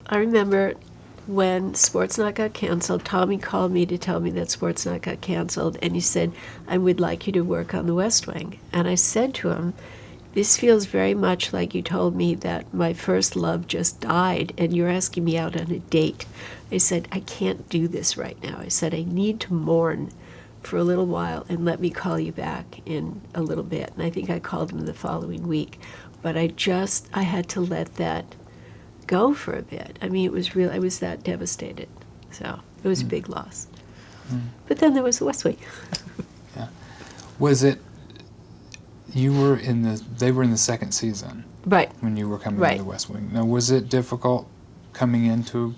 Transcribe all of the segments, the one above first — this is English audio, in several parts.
I remember when Sports Night got canceled, Tommy called me to tell me that Sports Night got canceled, and he said, I would like you to work on The West Wing. And I said to him, this feels very much like you told me that my first love just died, and you're asking me out on a date. I said, I can't do this right now. I said, I need to mourn for a little while, and let me call you back in a little bit. And I think I called him the following week. But I had to let that go for a bit. I mean, it was real. I was that devastated. So it was a big loss. But then there was The West Wing. Yeah. Was it, they were in the second season. Right. When you were coming to The West Wing. Now, was it difficult coming into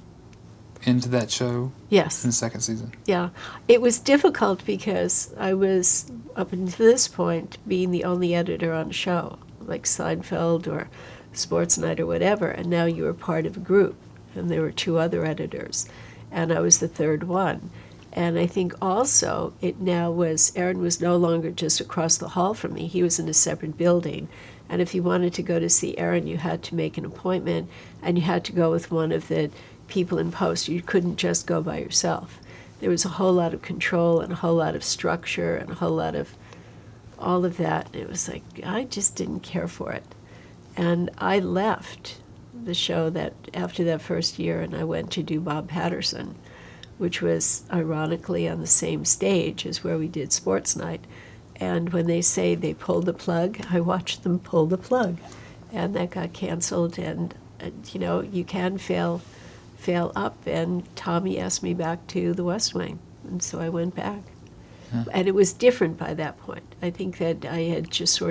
that show? Yes. In the second season? Yeah. It was difficult because I was, up until this point, being the only editor on the show, like Seinfeld or Sports Night or whatever, and now you were part of a group, and there were 2 other editors, and I was the third one. And I think also Aaron was no longer just across the hall from me. He was in a separate building. And if you wanted to go to see Aaron, you had to make an appointment, and you had to go with one of the people in post. You couldn't just go by yourself. There was a whole lot of control and a whole lot of structure and a whole lot of all of that. It was like, I just didn't care for it. And I left the show after that first year, and I went to do Bob Patterson, which was ironically on the same stage as where we did Sports Night. And when they say they pulled the plug, I watched them pull the plug. And that got canceled, and you can fail up, and Tommy asked me back to The West Wing, and so I went back. Yeah. And it was different by that point. I think that I had just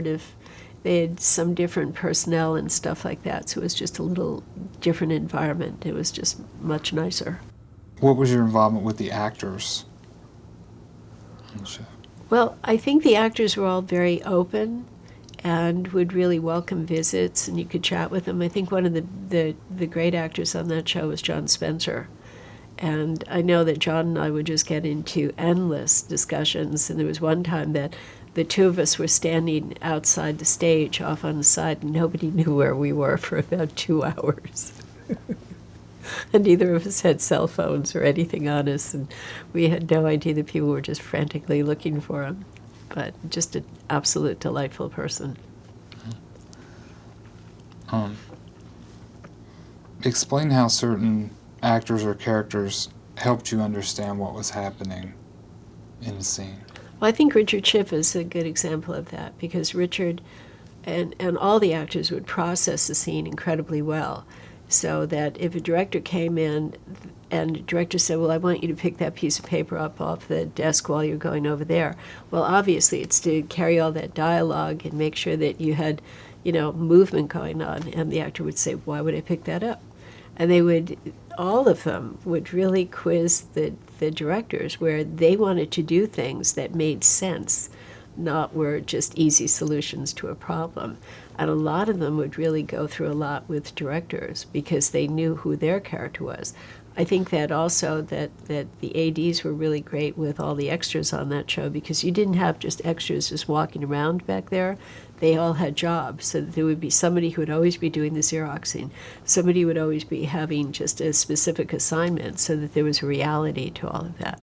they had some different personnel and stuff like that, so it was just a little different environment. It was just much nicer. What was your involvement with the actors on the show? Well, I think the actors were all very open and would really welcome visits, and you could chat with them. I think one of the great actors on that show was John Spencer. And I know that John and I would just get into endless discussions, and there was one time that the 2 of us were standing outside the stage off on the side, and nobody knew where we were for about 2 hours. And neither of us had cell phones or anything on us, and we had no idea that people were just frantically looking for him. But just an absolute delightful person. Explain how certain actors or characters helped you understand what was happening in the scene. Well, I think Richard Schiff is a good example of that, because Richard and all the actors would process the scene incredibly well, so that if a director came in and the director said, well, I want you to pick that piece of paper up off the desk while you're going over there. Well, obviously it's to carry all that dialogue and make sure that you had, movement going on. And the actor would say, why would I pick that up? And all of them would really quiz the directors, where they wanted to do things that made sense, not were just easy solutions to a problem. And a lot of them would really go through a lot with directors because they knew who their character was. I think that also that the ADs were really great with all the extras on that show, because you didn't have just extras just walking around back there. They all had jobs, so that there would be somebody who would always be doing the Xeroxing. Somebody would always be having just a specific assignment, so that there was a reality to all of that.